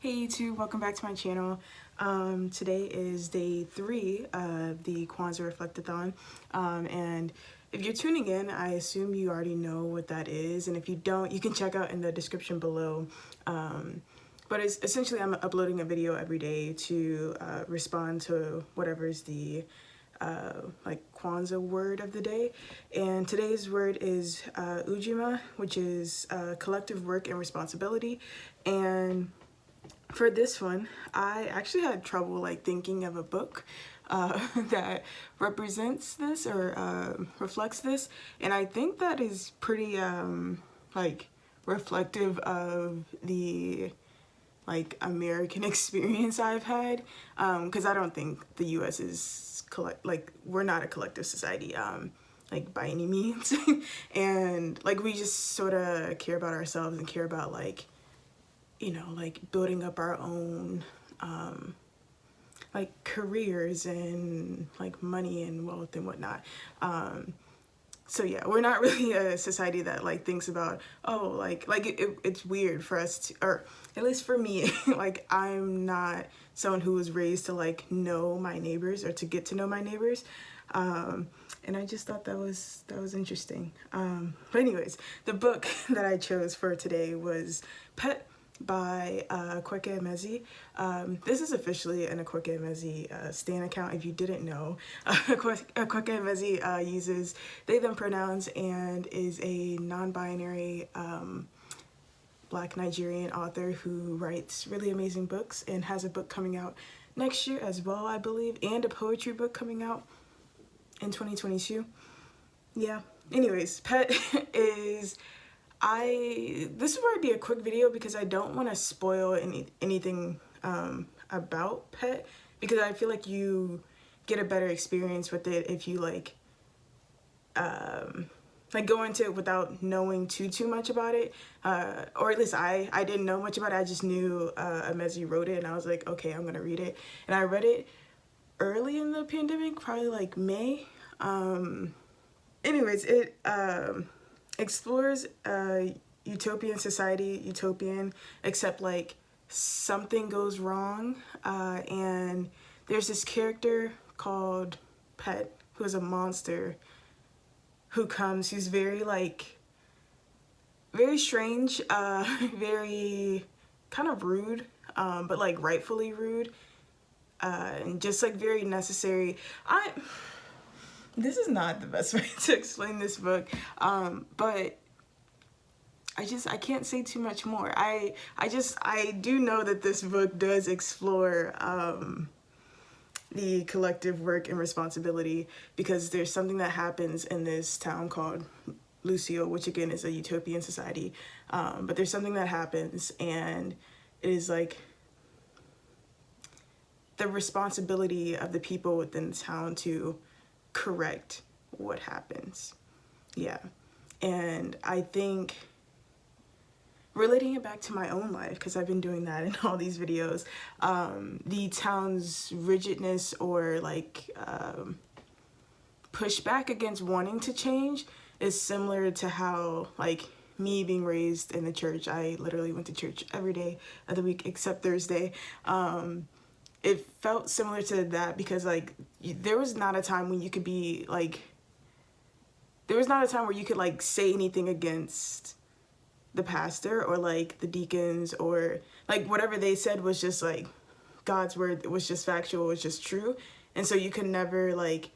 Hey YouTube, welcome back to my channel. Today is day 3 of the Kwanzaa Reflectathon, and if you're tuning in, I assume you already know what that is, and if you don't, you can check out in the description below. But it's essentially I'm uploading a video every day to respond to whatever is the like Kwanzaa word of the day, and today's word is Ujima, which is collective work and responsibility. And for this one, I actually had trouble like thinking of a book that represents this or reflects this, and I think that is pretty like reflective of the like American experience I've had, because I don't think the U.S. is we're not a collective society like by any means. And like we just sort of care about ourselves and care about like, you know, like building up our own like careers and like money and wealth and whatnot. So yeah, we're not really a society that like thinks about, oh, like it's weird for us to, or at least for me, like I'm not someone who was raised to like know my neighbors or to get to know my neighbors. And I just thought that was interesting. But anyways, the book that I chose for today was Pet by Akwaeke Emezi. This is officially an Akwaeke Emezi stan account, if you didn't know. Akwaeke Emezi uses they them pronouns and is a non-binary Black Nigerian author who writes really amazing books and has a book coming out next year as well, I believe, and a poetry book coming out in 2022. Yeah, anyways, Pet is this is where it'd be a quick video because I don't want to spoil anything about Pet, because I feel like you get a better experience with it if you like go into it without knowing too much about it, or at least I didn't know much about it. I just knew Emezi wrote it and I was like, okay, I'm gonna read it. And I read it early in the pandemic, probably like May. Anyways, it explores utopian society, except like something goes wrong, and there's this character called Pet who is a monster who comes, who's very strange, very kind of rude, but like rightfully rude, and just like very necessary. This is not the best way to explain this book, but I can't say too much more. I do know that this book does explore the collective work and responsibility, because there's something that happens in this town called Lucio, which again is a utopian society, but there's something that happens and it is like the responsibility of the people within the town to correct what happens. Yeah. And I think relating it back to my own life, because I've been doing that in all these videos, the town's rigidness or like pushback against wanting to change is similar to how like me being raised in the church. I literally went to church every day of the week except Thursday. It felt similar to that, because like there was not a time when you could be like, there was not a time where you could like say anything against the pastor or like the deacons, or like whatever they said was just like God's word. It was just factual, it was just true. And so you could never like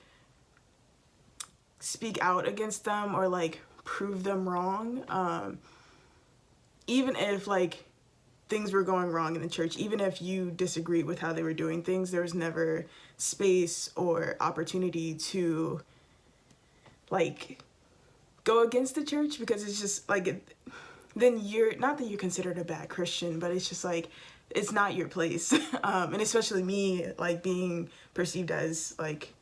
speak out against them or like prove them wrong, even if like things were going wrong in the church. Even if you disagreed with how they were doing things, there was never space or opportunity to like go against the church, because it's just like then you're not that you're considered a bad Christian, but it's just like it's not your place. And especially me, like being perceived as like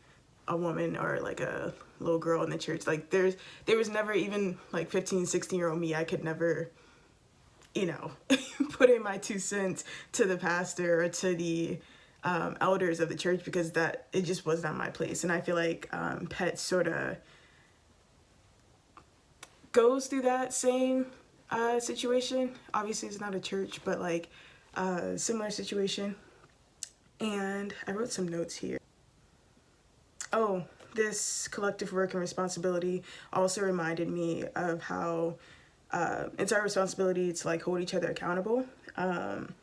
a woman or like a little girl in the church, like there was never, even like 15-16-year-old me, I could never, you know, put in my 2 cents to the pastor or to the elders of the church, because that it just was not my place. And I feel like Pet sort of goes through that same situation. Obviously it's not a church, but like similar situation. And I wrote some notes here. Oh, this collective work and responsibility also reminded me of how it's our responsibility to like hold each other accountable, and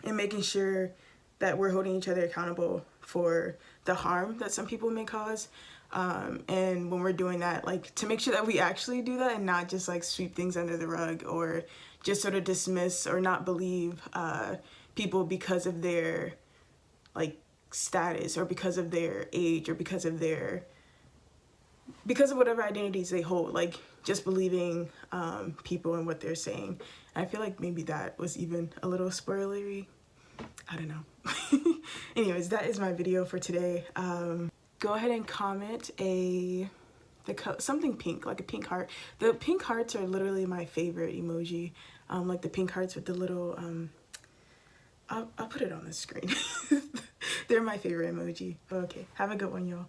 making sure that we're holding each other accountable for the harm that some people may cause. And when we're doing that, like to make sure that we actually do that and not just like sweep things under the rug or just sort of dismiss or not believe people because of their like status or because of their age or because of whatever identities they hold, like just believing people and what they're saying. I feel like maybe that was even a little spoilery. I don't know. Anyways, that is my video for today. Go ahead and comment something pink, like a pink heart. The pink hearts are literally my favorite emoji. Like the pink hearts with the little I'll put it on the screen. They're my favorite emoji. Okay, have a good one, y'all.